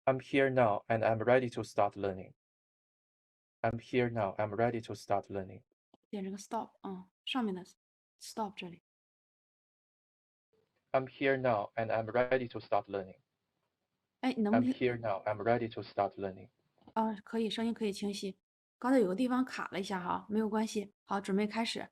I'm here now and I'm ready to start learning. I'm here now, I'm ready to start learning. 点这个 stop，上面的 stop 这里。I'm here now and I'm ready to start learning. 哎，你能不 I'm 能 here now, I'm ready to start learning. 可以，声音可以清晰。刚才有个地方卡了一下哈，没有关系。好，准备开始。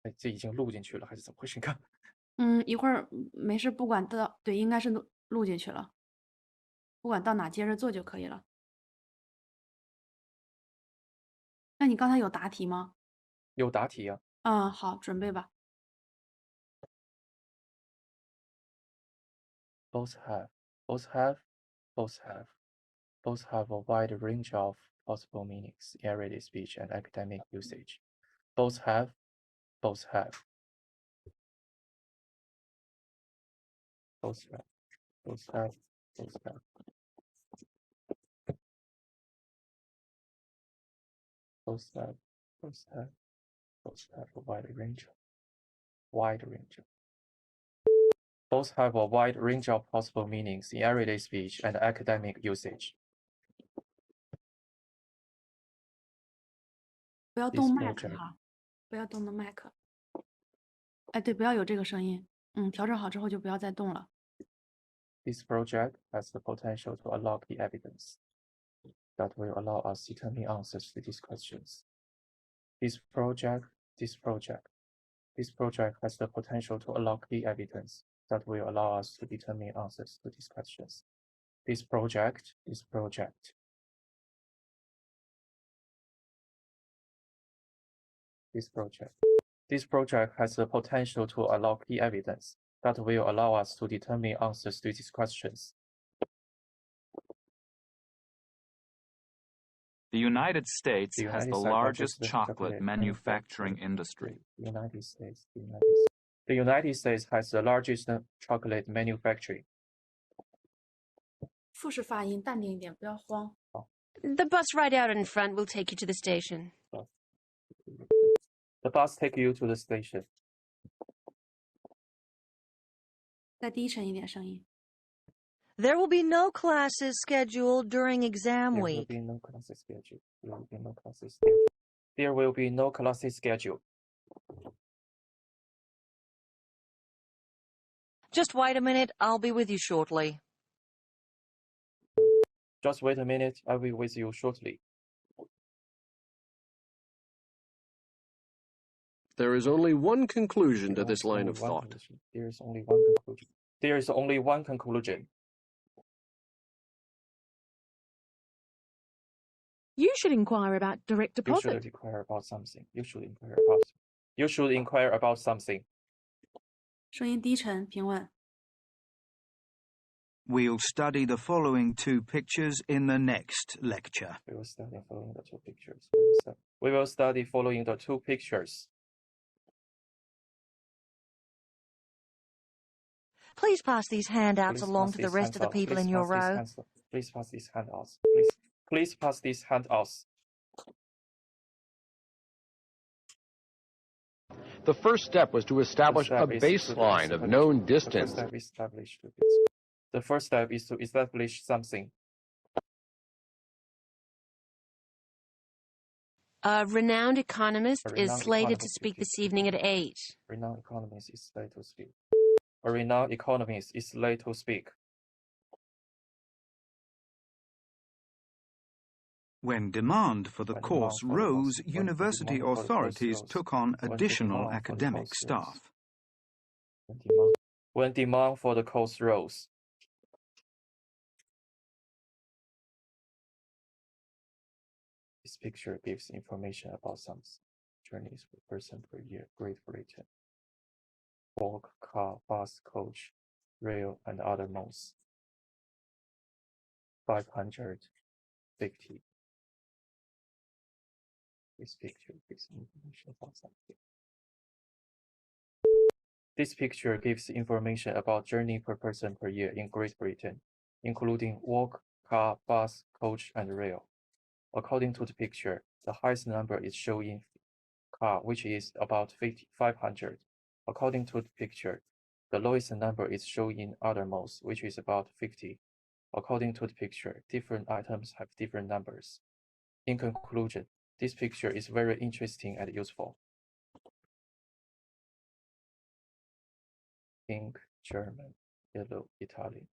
哎，这已经录进去了还是怎么回事？你看，一会儿没事，不管到对，应该是录进去了，不管到哪接着做就可以了。那你刚才有答题吗？有答题啊。好，准备吧。Both have, both have, both have, both have a wide range of possible meanings in everyday speech and academic usage. Both have, both have. Both have, both have, both have. Both have, both have, both have a wide range. Both have a wide range of possible meanings in everyday speech and academic usage. 不要动麦克哈，不要动的麦克。哎，对，不要有这个声音。调整好之后就不要再动了。This project has the potential to unlock the evidence that will allow us to determine answers to these questions. This project has the potential to unlock the evidence that will allow us to determine answers to these questions. This project has the potential to unlock the evidence that will allow us to determine answers to these questions. The United States has the largest chocolate manufacturing industry. The United States has the largest chocolate manufacturing. 复式发音，淡定一点，不要慌。The bus right out in front will take you to the station. The bus take you to the station. 再低沉一点声音。There will be no classes scheduled during exam week. There will be no classes scheduled. Just wait a minute, I'll be with you shortly. Just wait a minute, I will be with you shortly. There is only one conclusion to this line of thought. There is only one conclusion. You should inquire about direct deposit. You should inquire about something. You should inquire about something. 声音低沉平稳。 We'll study the following two pictures in the next lecture. We will study following the two pictures. We will study following the two pictures. Please pass these handouts along to the rest of the people in your row. Please pass these handouts. Please pass these handouts. The first step was to establish a baseline of known distance. The first step is to establish something. A renowned economist is slated to speak this evening at 8. A renowned economist is slated to speak. A renowned economist is slated to speak. When demand for the course rose, university authorities took on additional academic staff. When demand for the course rose. This picture gives information about some journeys per person per year. Great Britain. Walk, car, bus, coach, rail, and other modes. 550. This picture gives information about something. This picture gives information about journey per person per year in Great Britain, including walk, car, bus, coach, and rail. According to the picture, the highest number is shown in car, which is about 500. According to the picture, the lowest number is shown in outermost, which is about 50. According to the picture, different items have different numbers. In conclusion, this picture is very interesting and useful. Pink, German, yellow, Italian.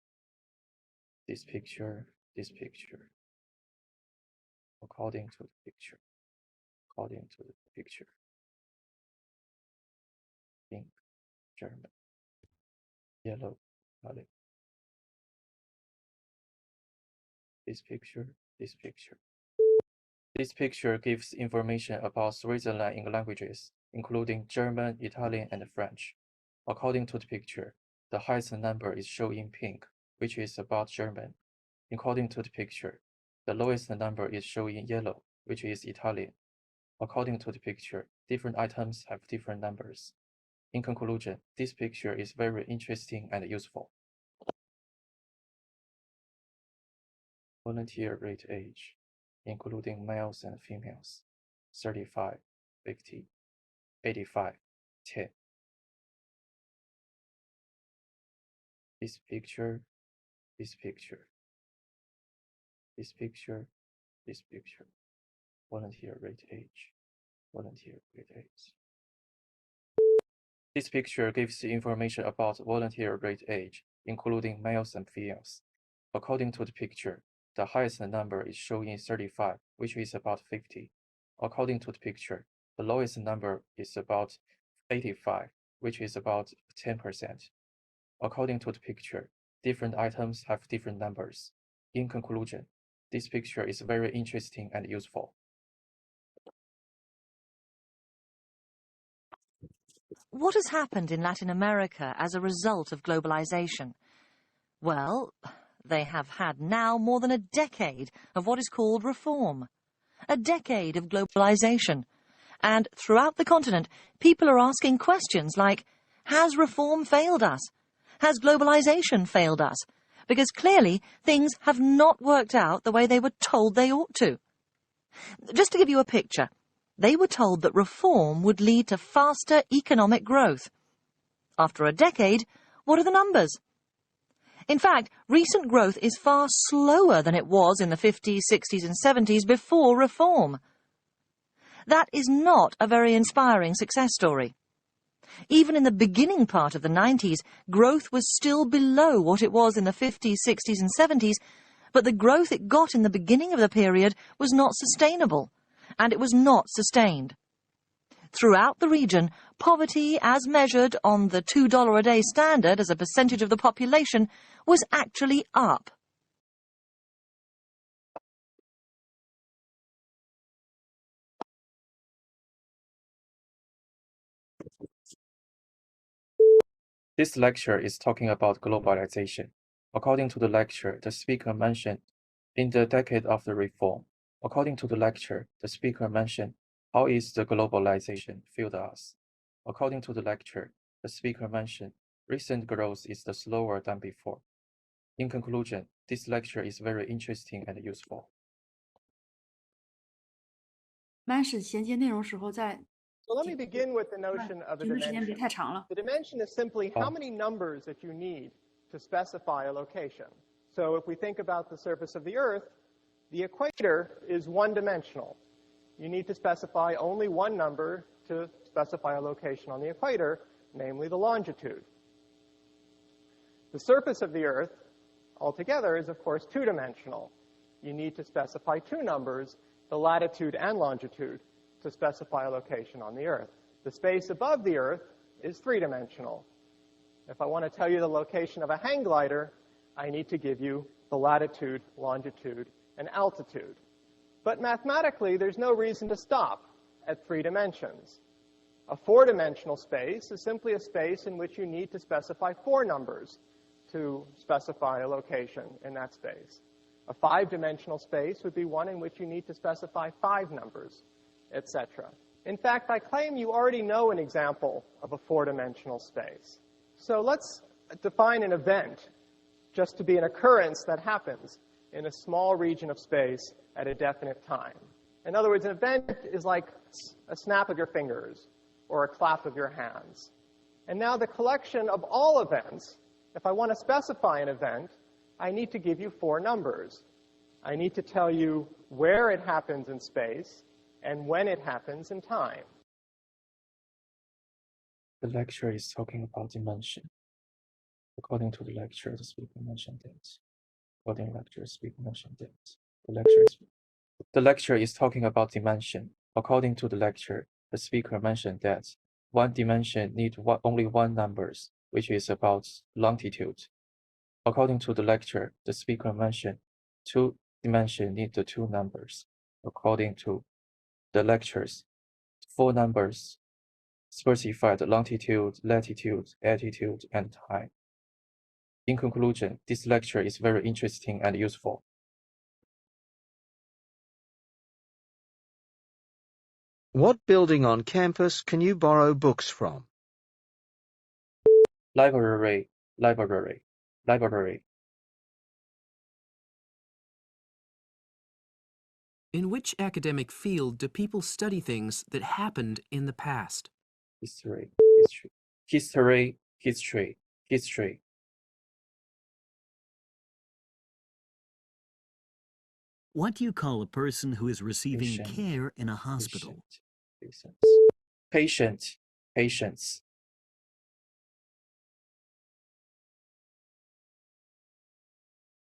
This picture. According to the picture. Pink, German, yellow, Italian. This picture. This picture gives information about Switzerland in languages, including German, Italian, and French. According to the picture, the highest number is shown in pink, which is about German. According to the picture, the lowest number is shown in yellow, which is Italian. According to the picture, different items have different numbers. In conclusion, this picture is very interesting and useful. Volunteer rate age, including males and females, 35, 50, 85, 10. This picture. Volunteer rate age. This picture gives information about volunteer rate age, including males and females. According to the picture, the highest number is shown in 35, which is about 50. According to the picture, the lowest number is about 85, which is about 10%. According to the picture, different items have different numbers. In conclusion, this picture is very interesting and useful. What has happened in Latin America as a result of globalization? Well, they have had now more than a decade of what is called reform. A decade of globalization. And throughout the continent, people are asking questions like, has reform failed us? Has globalization failed us? Because clearly things have not worked out the way they were told they ought to. Just to give you a picture, they were told that reform would lead to faster economic growth. After a decade, what are the numbers? In fact, recent growth is far slower than it was in the 50s, 60s and 70s before reform. That is not a very inspiring success story. Even in the beginning part of the 90s, growth was still below what it was in the 50s, 60s and 70s, but the growth it got in the beginning of the period was not sustainable, and it was not sustained. Throughout the region, poverty, as measured on the $2 a day standard as a percentage of the population, was actually up. This lecture is talking about globalization. According to the lecture, the speaker mentioned in the decade of the reform. According to the lecture, the speaker mentioned how is the globalization failed us. According to the lecture, the speaker mentioned recent growth is slower than before. In conclusion, this lecture is very interesting and useful. 班是衔接内容时候在 So let me begin with the notion of a 停的时间别 dimension. 太长了。 The dimension is simply how many numbers that you need to specify a location. So if we think about the surface of the Earth, the equator is one-dimensional. You need to specify only one number to specify a location on the equator, namely the longitude. The surface of the Earth altogether is, of course, two-dimensional. You need to specify two numbers, the latitude and longitude, to specify a location on the Earth. The space above the Earth is three-dimensional. If I want to tell you the location of a hang glider, I need to give you the latitude, longitude, and altitude. But mathematically, there's no reason to stop at 3 dimensions. A 4-dimensional space is simply a space in which you need to specify 4 numbers to specify a location in that space. A 5-dimensional space would be one in which you need to specify 5 numbers, etc. In fact, I claim you already know an example of a 4-dimensional space. So let's define an event just to be an occurrence that happens in a small region of space at a definite time. In other words, an event is like events, a snap of your fingers or a clap of your hands. And now the collection of all events, if I want to specify an event, I need to give you 4 numbers. I need to tell you where it happens in space and when it happens in time. The lecture is talking about dimension. According to the lecture, the speaker mentioned that. According to the lecture, the speaker mentioned that. The lecture is talking about dimension. According to the lecture, the speaker mentioned that one dimension needs only 1 numbers, which is about longitude. According to the lecture, the speaker mentioned 2 dimensions need the 2 numbers. According to the lectures, 4 numbers specify the longitude, latitude, altitude, and time. In conclusion, this lecture is very interesting and useful. What building on campus can you borrow books from? Library. In which academic field do people study things that happened in the past? History. What do you call a person who is receiving care in a hospital? Patience.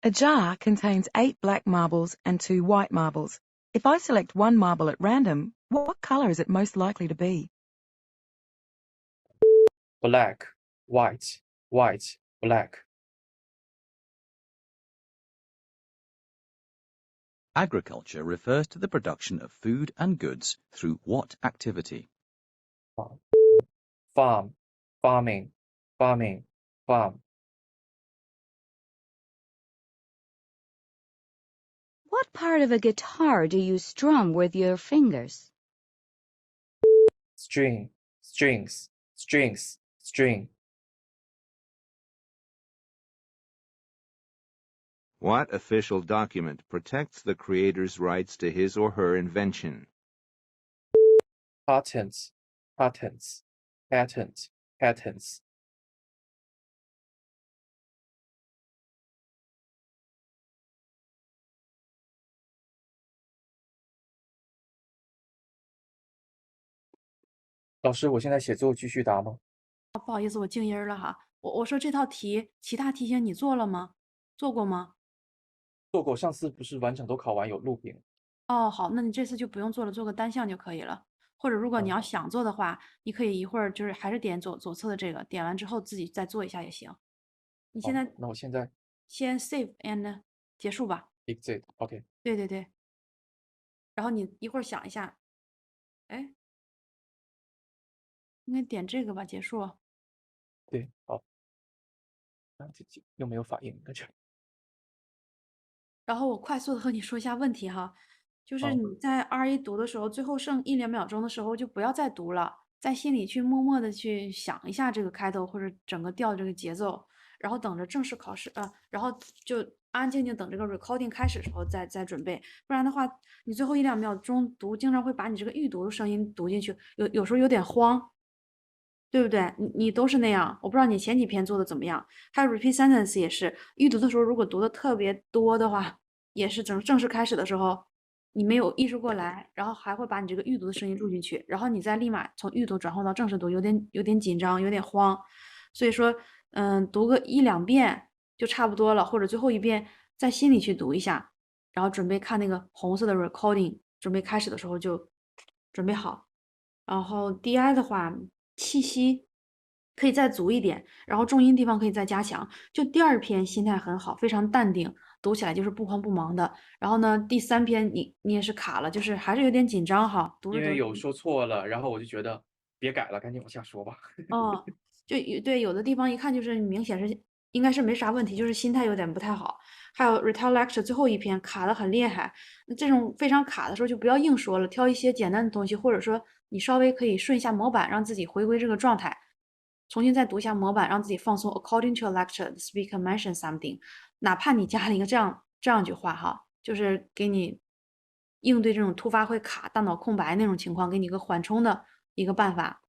A jar contains 8 black marbles and 2 white marbles. If I select one marble at random, what color is it most likely to be? Black, white, black. Agriculture refers to the production of food and goods through what activity? Farming. What part of a guitar do you strum with your fingers? String. What official document protects the creator's rights to his or her invention? Patents. 老师，我现在写作继续答吗？不好意思，我静音了哈。我说这套题，其他题型你做了吗？做过吗？做过，上次不是完整都考完有录屏。哦，好，那你这次就不用做了，做个单项就可以了。或者如果你要想做的话，你可以一会儿就是还是点左侧的这个，点完之后自己再做一下也行。你现在那我现在先 save and 结束吧。exit OK。对。然后你一会儿想一下，哎，应该点这个吧，结束。对，好。又没有反应，感觉。然后我快速的和你说一下问题哈，就是你在RA读的时候，最后剩1-2秒钟的时候就不要再读了，在心里去默默的去想一下这个开头或者整个调这个节奏，然后等着正式考试然后就安安静静等这个 recording 开始的时候再准备，不然的话你最后1-2秒钟读，经常会把你这个预读的声音读进去，有时候有点慌。对不对？你都是那样，我不知道你前几篇做的怎么样。还有 repeat sentence 也是，预读的时候如果读的特别多的话，也是正式开始的时候，你没有意识过来，然后还会把你这个预读的声音录进去，然后你再立马从预读转换到正式读，有点紧张，有点慌。所以说，读个1-2遍就差不多了，或者最后一遍在心里去读一下，然后准备看那个红色的 recording， 准备开始的时候就准备好。然后 DI 的话，气息可以再足一点，然后重音地方可以再加强。就第2篇心态很好，非常淡定，读起来就是不慌不忙的。然后呢，第3篇你也是卡了，就是还是有点紧张哈。因为有说错了，然后我就觉得别改了，赶紧往下说吧。哦，就对，有的地方一看就是明显是应该是没啥问题，就是心态有点不太好。还有 retail lecture 最后一篇卡得很厉害，那这种非常卡的时候就不要硬说了，挑一些简单的东西，或者说你稍微可以顺一下模板，让自己回归这个状态，重新再读一下模板，让自己放松。According to a lecture, the speaker mentioned something， 哪怕你加了一个这样一句话哈，就是给你应对这种突发会卡、大脑空白那种情况，给你一个缓冲的一个办法。